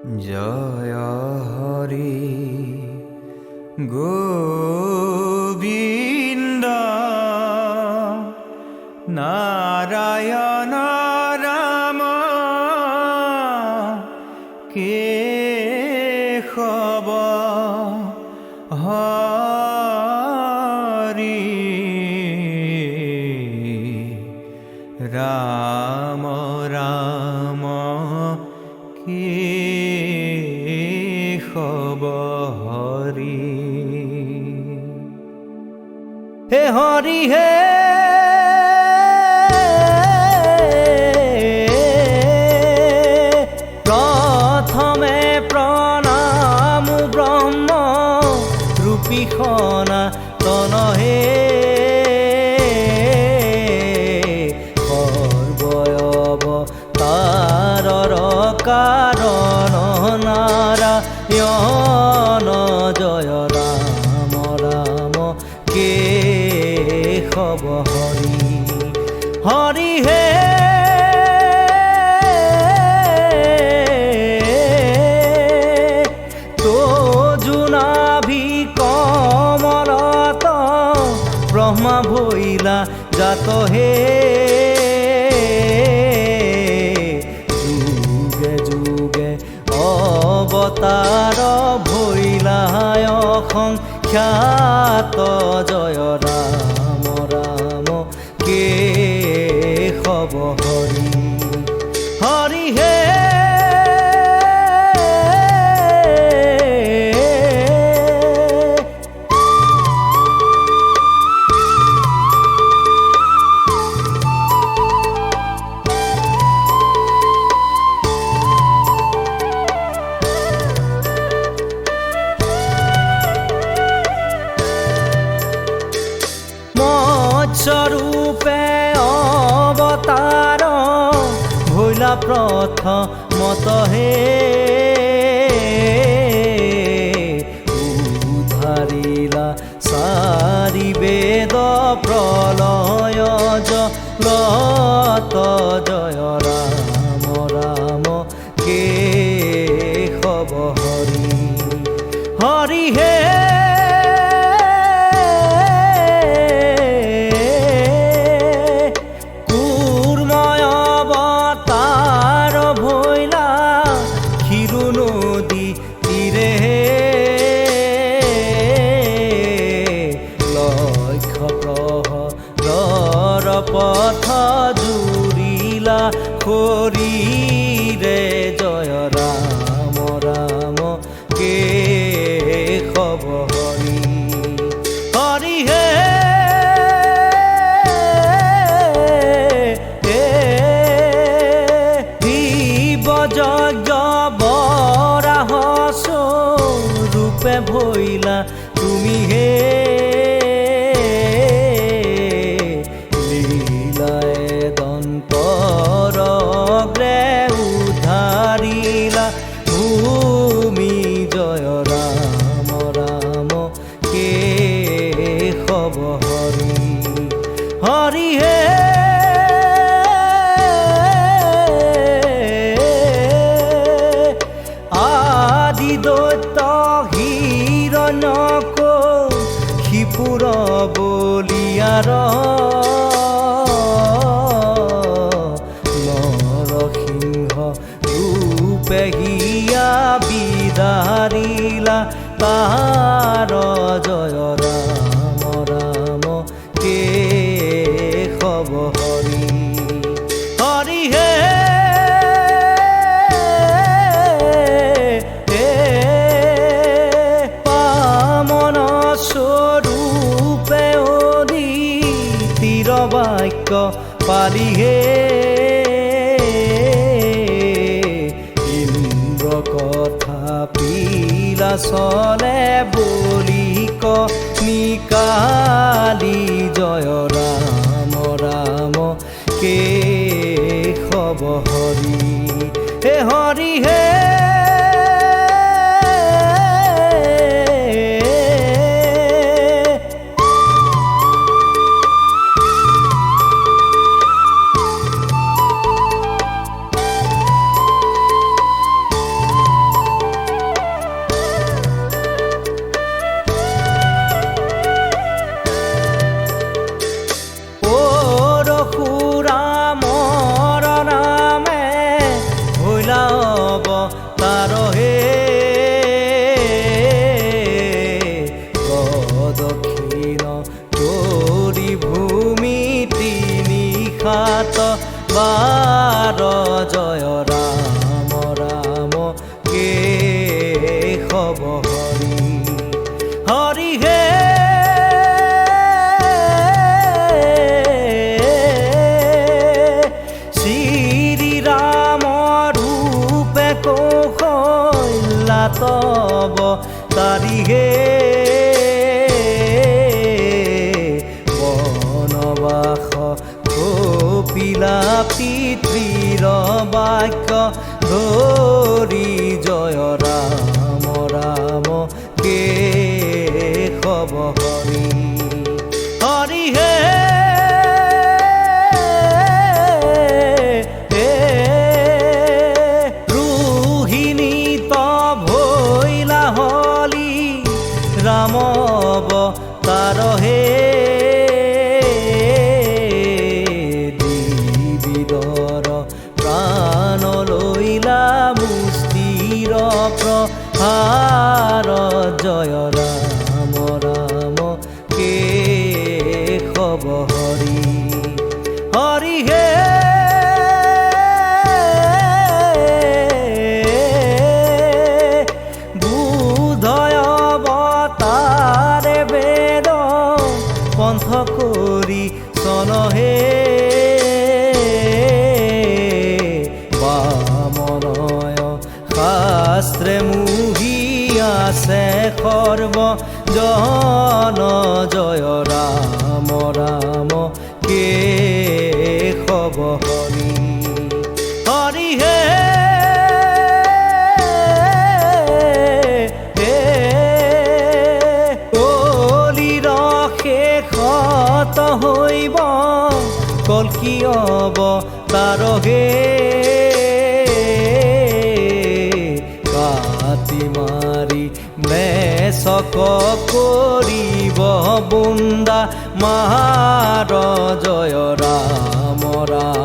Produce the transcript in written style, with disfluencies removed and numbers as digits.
জয় হরি গোবিন্দ নারায়ণ রাম কেশব হরি রাম রাম কেশব হরি। হে হরি হে প্রথমে প্রণাম ব্রহ্ম রূপী সনাতন হে সৰ্বয়বতাৰৰ কাৰণ নাৰায়ণ জয় ৰাম ৰাম কেশব হৰি। হৰি হে তোজুনাভি কমলত ব্ৰহ্মা ভৈলা জাত হে যুগে যুগে অৱতাৰ ভৈলায় সংখ্যাত জয় ৰাম ৰাম কেশব হৰি। হৰি হে স্বৰূপে অৱতাৰ ভৈলা প্ৰথমত হে উদ্ধাৰিলা চাৰি বেদ প্ৰলয় জলত জয় ৰাম ৰাম কেশব হৰি। হৰি হে পথ জুৰিলা শৰীৰে জয় ৰাম ৰাম কেশব হৰি। হৰি হে শিৱযজ্ঞ বৰাহ স্বৰূপে ভৈলা তুমি হে উদ্ধাৰিলা ভূমি জয় ৰাম ৰাম কেশব হৰি। হৰি হে আদি দৈত্য হিৰণ্যক শিপুৰ বলিয়াৰ পেহিয়া বিদাৰিলা তাৰ জয় ৰাম ৰাম কেশব হৰি। হৰি হে পামন স্বৰূপে অদিতিৰ বাক্য পালি হে কথা পিলা চলে বলিক নিকালি জয় ৰাম ৰাম কেশব হৰি। হে হৰি হে অবতাৰহে প্ৰদক্ষিণ কৰি ভূমি তিনিশাত বাৰ জয় ৰাম ৰাম কেশৱ হৰি হৰি হে তব তাৰিহে বনবাস কপিলা পিতৃৰ বাক্য ধৰি জয় ৰাম ৰাম কেশৱ হৰি হৰি হে ৰাম অবতাৰহে দিবিদৰ প্ৰাণ লৈলা মুষ্টিৰ প্ৰহাৰ জয় ৰাম ৰাম কেশৱ হৰি হৰি হে পন্থ কৰি চনহে বামনয় শাস্ত্ৰে মুহি আছে সৰ্ব জন জয় ৰাম ৰাম কেশৱ হৰি হৰি হে শেষত হৈব কল্কি অবতাৰহে কাটি মাৰি মেচক কৰিব বুন্দা মাৰ জয় ৰাম ৰাম